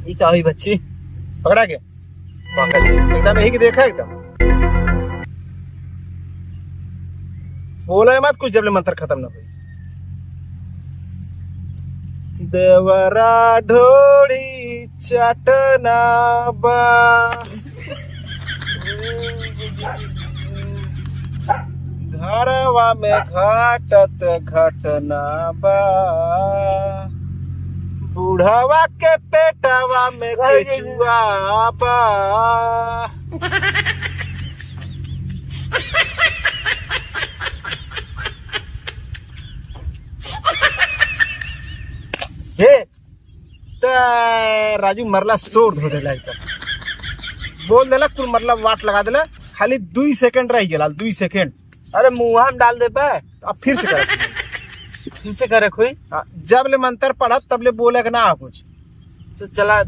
ये क्या हुई बच्ची? पकड़ा के पकड़ ली। एकदम यही की देखा एकदम। बोला है मत कुछ जब ले मंत्र खत्म ना हुई। देवरा ढोड़ी चटना बा घरवा में घाटत घटना बा बूढ़वा के पेटवा में केचुआ बा। हे राजू मरला सोर धो देला बोल देला कुल मरला वाट लगा देला खाली 2 सेकंड रह गया 2 सेकंड। अरे मुँह में डाल दे पे। अब फिर से करे फिर से करे कोई। जब ले मंत्र पढ़ा तब ले बोले कि ना कुछ तो चला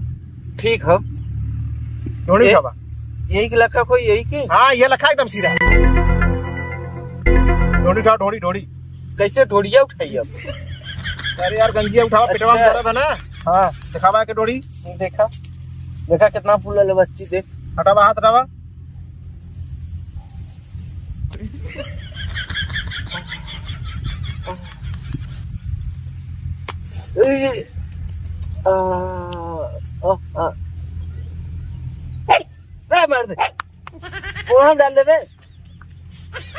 ठीक हो। ढोड़ी खावा यही के लखा कोई यही के। हाँ ये लखा एकदम सीधा। ढोड़ी उठाओ ढोड़ी ढोड़ी। कैसे ढोड़िया उठाई अब? अरे यार गंजिया उठाओ पेटवा में दर्द है ना। हाँ दिखावा के ढोड़ी। देखा देखा कितना फूल है बच्ची देख। हटावा हाथ हटावा। मार दे वो हम डाल दे।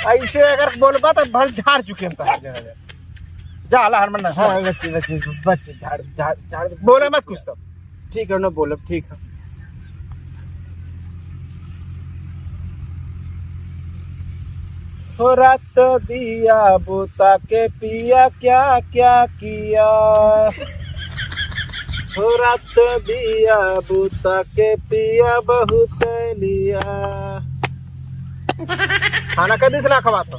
ऐसे अगर बोलबा तो भर झाड़ चुके हम हर जगह जा हाला हरमन। हाँ बच्चे बच्चे बच्चे झाड़ झाड़ झाड़ बोले मत कुछ तब। ठीक है ना बोलो ठीक है। हो रात दिया बुता के पिया क्या क्या किया। हो रात दिया बुता के पिया बहुत लिया। खाना कदी से ना खवा था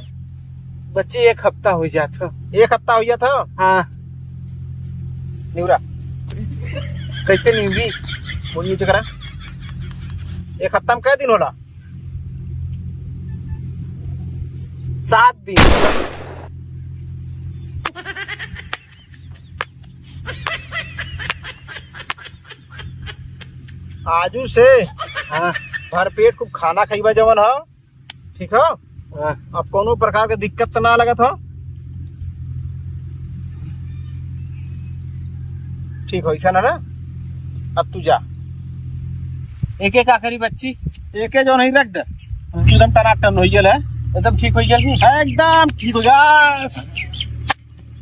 बच्ची 1 हफ्ता हो जाता। 1 हफ्ता हो गया था। हाँ निवरा कैसे नींबी बोल नीचे करा। 1 हफ्ता में कै दिन होला? 7 दिन। आजू से हाँ भरपेट खूब खाना खाइबा जवन हो ठीक हो। हाँ अब कोनो प्रकार के दिक्कत तो ना लगत हो। ठीक हो ऐसा ना अब तू जा। एक एक आखिरी बच्ची एक जो नहीं रख दे एकदम टनाटन हो गया है। एकदम ठीक हो गया। एकदम ठीक हो जा।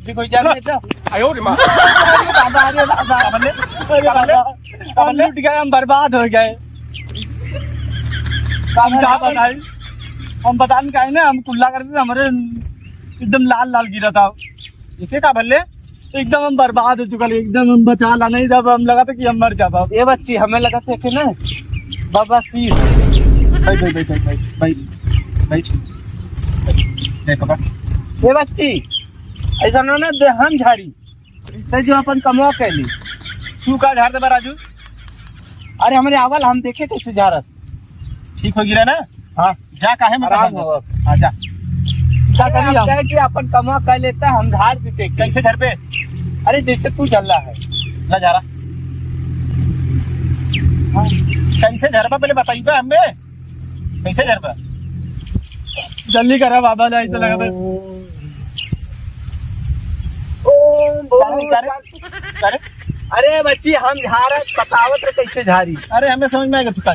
ठीक हो जा। आयो रे मां। दादा अरे दादा हम लूट गए हम बर्बाद हो गए। हम बताने का है ना हम कुल्ला करते थे हमारे एकदम लाल लाल गिरा था। इसे का भले एकदम हम बर्बाद हो चुका एकदम हम बचा ला नहीं जब हम लगा था कि हम मर जाता। ये बच्ची हमें लगा था कि ना बाबा सिर भाई ये बच्ची ऐसा ना दे हम झाड़ी तो जो अपन कमवा कैली तू का झाड़ दे राजू। अरे हमारे आवल हम देखे कैसे जा रहा। ठीक हो गिरा ना। हाँ जा काहे में आराम हो। हाँ जा कि अपन कमवा कर लेता हम झाड़ देते कैसे घर पे। अरे जैसे तू चल रहा है ना जा रहा। हाँ। कैसे झरबा पहले बताइए हमें कैसे झरबा। जल्दी करा बाबा जा ऐसा लगा अरे अरे बच्ची हम झाड़ बतावत कैसे झाड़ी। अरे हमें समझ में आएगा तू का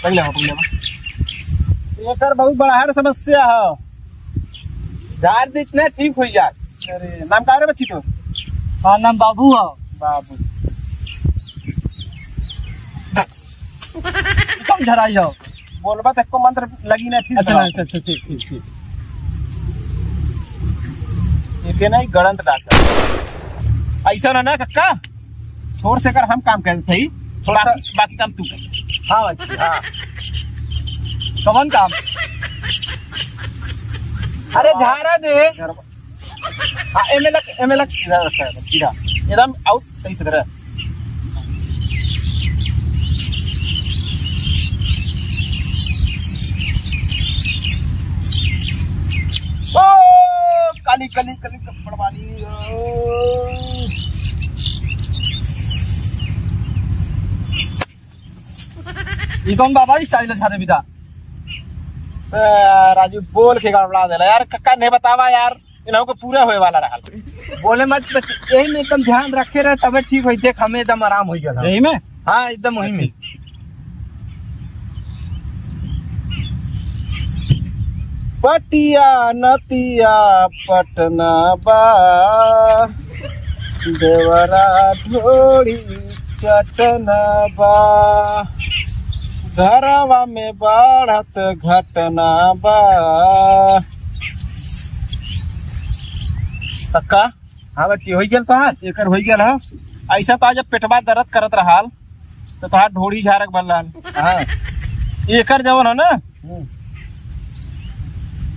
पहले एक बहुत बड़ा है समस्या है। झाड़ दीजिए ठीक हो जाए। अरे नाम का रे बच्ची तो। हाँ नाम बाबू है। बाबू कम झराई हो बोलबा तक को मंत्र लगी ना फिर। अच्छा ठीक ठीक ठीक ये नहीं गणंत डॉक्टर ऐसा ना कक्का छोड़ से कर हम काम करते थे थोड़ा बाकी काम तू कर। हाँ बच्ची हाँ कौन काम। अरे झाड़ा दे। हाँ एमएलएक सीधा रखा है सीधा एकदम आउट सही से तरह। काली काली काली कपड़ वाली ये कौन बाबा स्टाइल है सारे बिदा राजू बोल के गड़बड़ा देला यार कक्का नहीं बतावा यार इन्हों को पूरा होए वाला रहा बोले मत यही में एकदम ध्यान रखे रहे तबे ठीक होई देख हमें एकदम आराम हो गया यही में हाँ एकदम वही में पटिया नतिया पटना बा देवरा ढोड़ी चटना बा घरवा में बढ़त घटना बा कक्का हाँ बच्ची हो गया तोहार एकर हो गया है ऐसा तो जब पेटवा दर्द करत रहाल तो तोहार ढोड़ी झारक बन रहा हाँ एकर जवन है ना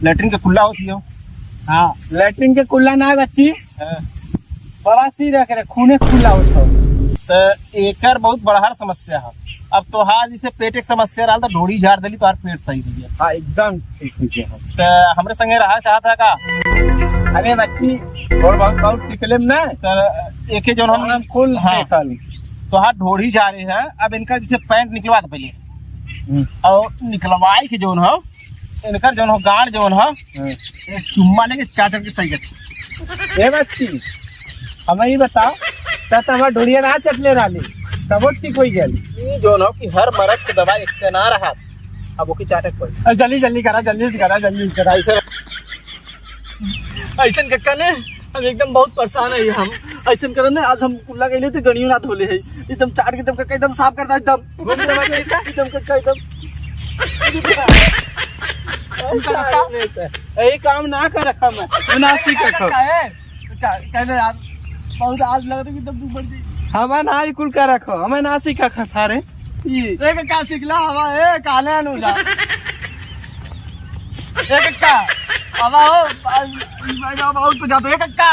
लेटरिन के खुला होती हो हाँ लैट्रिन के कुल्ला ना है बच्ची हाँ। बवासीर रख रहे खूने खुला होता तो एकर बहुत बड़ा समस्या है अब तोहार जैसे पेट एक समस्या रहा तो ढोड़ी झाड़ दिली तोहार पेट सही हो गया हाँ एकदम ठीक हो गया तो हमरे संगे रहा चाहता का अरे बच्ची और बहुत निकले ना तो एके जो हम फुल हाँ तोहार ढोड़ी जा रहे हैं अब इनका जैसे पैंट निकलवा दे पहले और निकलवाई के जोन हो इनकर जोन हो गाड़ जोन हो चुम्मा लेके चाटर के सही करती ए बच्ची हमें ये बताओ तब हमारा ढोड़िया ना चटले डाली तब वो ठीक हो गया ई जोन हो कि हर मरज के दवाई एक ना रहा अब ओके चाटक पड़ जल्दी जल्दी करा ऐसा कक्का ने हम एकदम बहुत परेशान है हम ऐसा करे ना आज हम कुल्ला गए थे गणियों ना धोले है एकदम चाट के एकदम कक्का एकदम साफ करता एकदम घूम रहा एकदम कक्का एकदम यही काम ना कर रखा मैं ना सीख रखा कहने यार बहुत आज लग रहा एकदम तू बढ़ गई हमें ना ही कुल कर रखो हमें ना सीख रखा सारे ये कक्का सीखला हवा ए काले अनुजा ए कक्का अब आओ तो जातो है कक्का